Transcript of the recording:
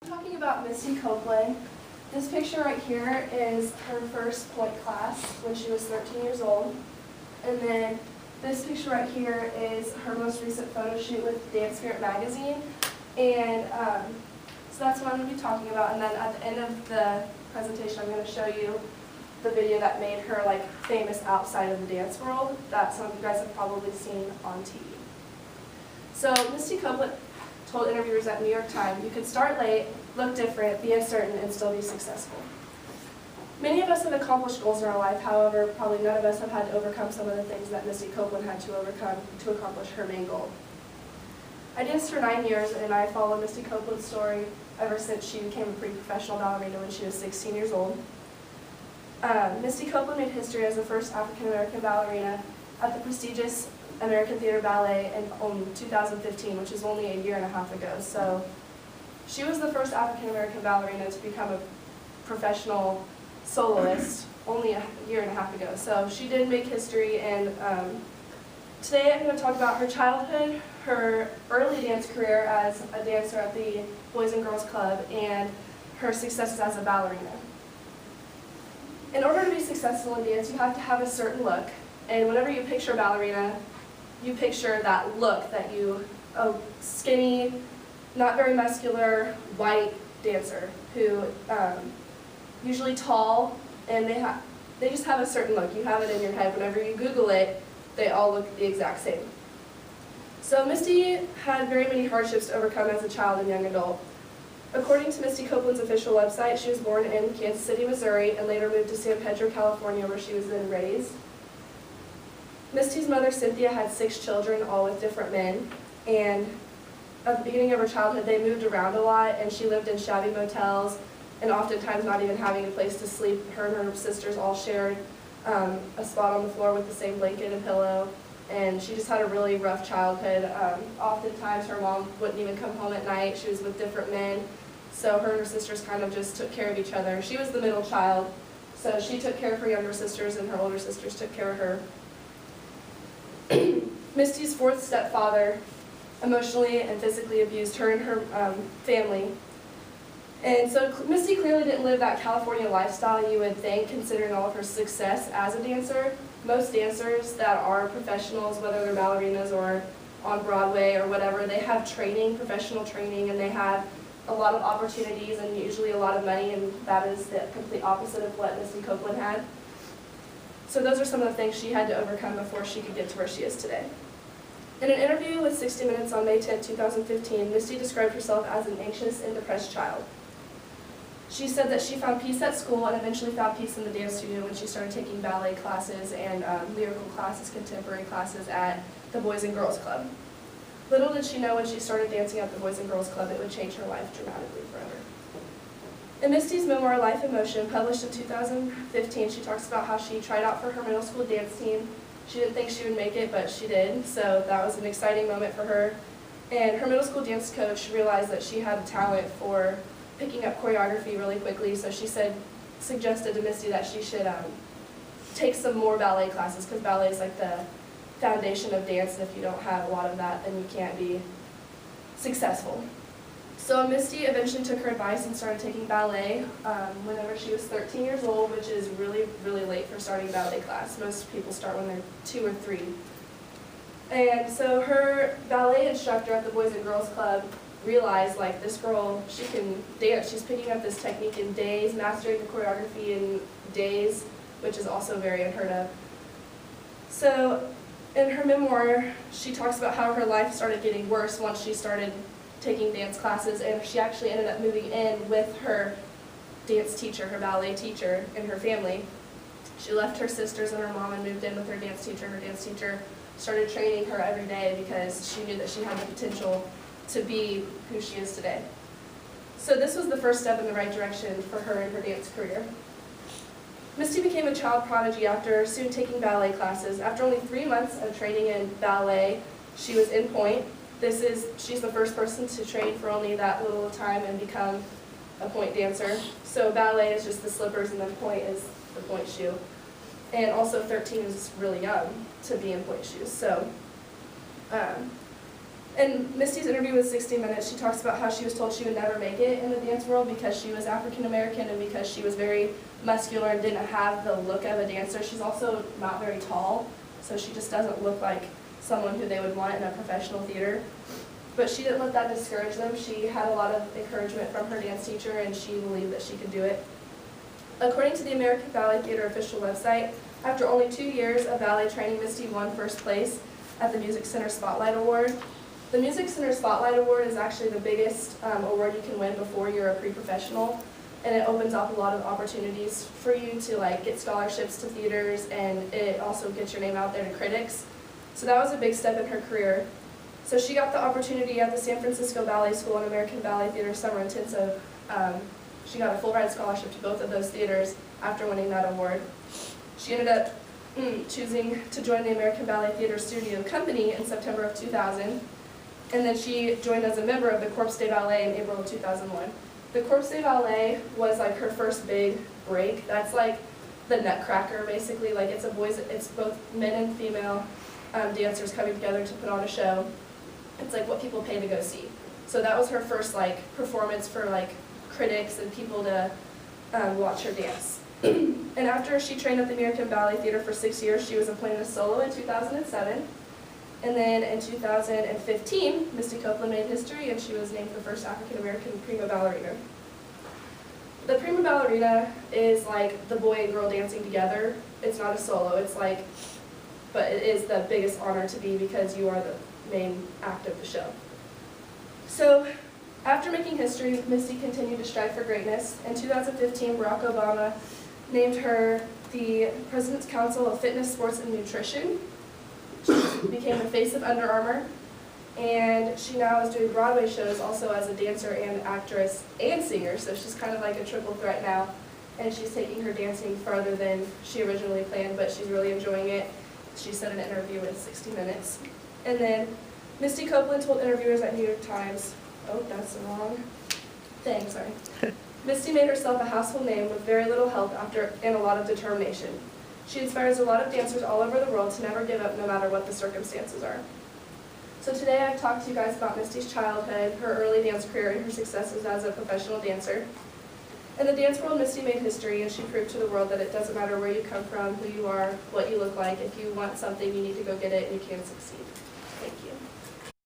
Talking about Misty Copeland, this picture right here is her first point class when she was 13 years old. And then this picture right here is her most recent photo shoot with Dance Spirit magazine. And so that's what I'm going to be talking about. And then at the end of the presentation, I'm going to show you the video that made her famous outside of the dance world that some of you guys have probably seen on TV. So Misty Copeland told interviewers at New York Times, "You could start late, look different, be uncertain, and still be successful." Many of us have accomplished goals in our life. However, probably none of us have had to overcome some of the things that Misty Copeland had to overcome to accomplish her main goal. I danced for 9 years, and I followed Misty Copeland's story ever since she became a pre-professional ballerina when she was 16 years old. Misty Copeland made history as the first African-American ballerina at the prestigious American Theater Ballet in 2015, which is only a year and a half ago. So she was the first African-American ballerina to become a professional soloist only a year and a half ago. So she did make history, and today I'm going to talk about her childhood, her early dance career as a dancer at the Boys and Girls Club, and her successes as a ballerina. In order to be successful in dance, you have to have a certain look, and whenever you picture a ballerina, you picture that look that a skinny, not very muscular, white dancer who usually tall, and they just have a certain look. You have it in your head. Whenever you Google it, they all look the exact same. So Misty had very many hardships to overcome as a child and young adult. According to Misty Copeland's official website, she was born in Kansas City, Missouri, and later moved to San Pedro, California, where she was then raised. Misty's mother, Cynthia, had 6 children, all with different men, and at the beginning of her childhood, they moved around a lot, and she lived in shabby motels, and oftentimes not even having a place to sleep. Her and her sisters all shared a spot on the floor with the same blanket and pillow, and she just had a really rough childhood. Oftentimes her mom wouldn't even come home at night. She was with different men, so her and her sisters kind of just took care of each other. She was the middle child, so she took care of her younger sisters, and her older sisters took care of her. Misty's 4th stepfather emotionally and physically abused her and her family. And so Misty clearly didn't live that California lifestyle you would think, considering all of her success as a dancer. Most dancers that are professionals, whether they're ballerinas or on Broadway or whatever, they have training, professional training, and they have a lot of opportunities and usually a lot of money, and that is the complete opposite of what Misty Copeland had. So those are some of the things she had to overcome before she could get to where she is today. In an interview with 60 Minutes on May 10, 2015, Misty described herself as an anxious and depressed child. She said that she found peace at school and eventually found peace in the dance studio when she started taking ballet classes and lyrical classes, contemporary classes at the Boys and Girls Club. Little did she know when she started dancing at the Boys and Girls Club it would change her life dramatically forever. In Misty's memoir, Life in Motion, published in 2015, she talks about how she tried out for her middle school dance team. She didn't think she would make it, but she did, so that was an exciting moment for her. And her middle school dance coach realized that she had a talent for picking up choreography really quickly, so she suggested to Misty that she should take some more ballet classes, because ballet is like the foundation of dance, and if you don't have a lot of that, then you can't be successful. So Misty eventually took her advice and started taking ballet whenever she was 13 years old, which is really, really late for starting ballet class. Most people start when they're 2 or 3. And so her ballet instructor at the Boys and Girls Club realized, this girl, she can dance. She's picking up this technique in days, mastering the choreography in days, which is also very unheard of. So in her memoir, she talks about how her life started getting worse once she started taking dance classes, and she actually ended up moving in with her dance teacher, her ballet teacher, and her family. She left her sisters and her mom and moved in with her dance teacher. Her dance teacher started training her every day because she knew that she had the potential to be who she is today. So this was the first step in the right direction for her in her dance career. Misty became a child prodigy after soon taking ballet classes. After only 3 months of training in ballet, she was in pointe. She's the first person to train for only that little time and become a pointe dancer. So ballet is just the slippers, and then pointe is the pointe shoe. And also 13 is really young to be in pointe shoes. So In Misty's interview with 60 Minutes, she talks about how she was told she would never make it in the dance world because she was African American and because she was very muscular and didn't have the look of a dancer. She's also not very tall, so she just doesn't look like someone who they would want in a professional theater. But she didn't let that discourage them. She had a lot of encouragement from her dance teacher, and she believed that she could do it. According to the American Ballet Theater official website, after only 2 years of ballet training, Misty won first place at the Music Center Spotlight Award. The Music Center Spotlight Award is actually the biggest award you can win before you're a pre-professional, and it opens up a lot of opportunities for you to get scholarships to theaters, and it also gets your name out there to critics. So that was a big step in her career. So she got the opportunity at the San Francisco Ballet School and American Ballet Theater Summer Intensive. She got a full-ride scholarship to both of those theaters after winning that award. She ended up choosing to join the American Ballet Theater Studio Company in September of 2000, and then she joined as a member of the Corps de Ballet in April of 2001. The Corps de Ballet was her first big break. That's the Nutcracker, basically. It's both men and female dancers coming together to put on a show. It's what people pay to go see. So that was her first performance for critics and people to watch her dance. And after she trained at the American Ballet Theater for 6 years, she was appointed a solo in 2007. And then in 2015, Misty Copeland made history, and she was named the first African-American prima ballerina. The prima ballerina is the boy and girl dancing together. It's not a solo. But it is the biggest honor to be because you are the main act of the show. So after making history, Misty continued to strive for greatness. In 2015, Barack Obama named her the President's Council of Fitness, Sports, and Nutrition. She became the face of Under Armour, and she now is doing Broadway shows also as a dancer and actress and singer, so she's kind of like a triple threat now, and she's taking her dancing farther than she originally planned, but she's really enjoying it. She said in an interview with 60 Minutes. And then Misty Copeland told interviewers at New York Times, oh, that's the wrong thing, sorry. Misty made herself a household name with very little help and a lot of determination. She inspires a lot of dancers all over the world to never give up no matter what the circumstances are. So today I've talked to you guys about Misty's childhood, her early dance career, and her successes as a professional dancer. In the dance world, Misty made history, and she proved to the world that it doesn't matter where you come from, who you are, what you look like. If you want something, you need to go get it, and you can succeed.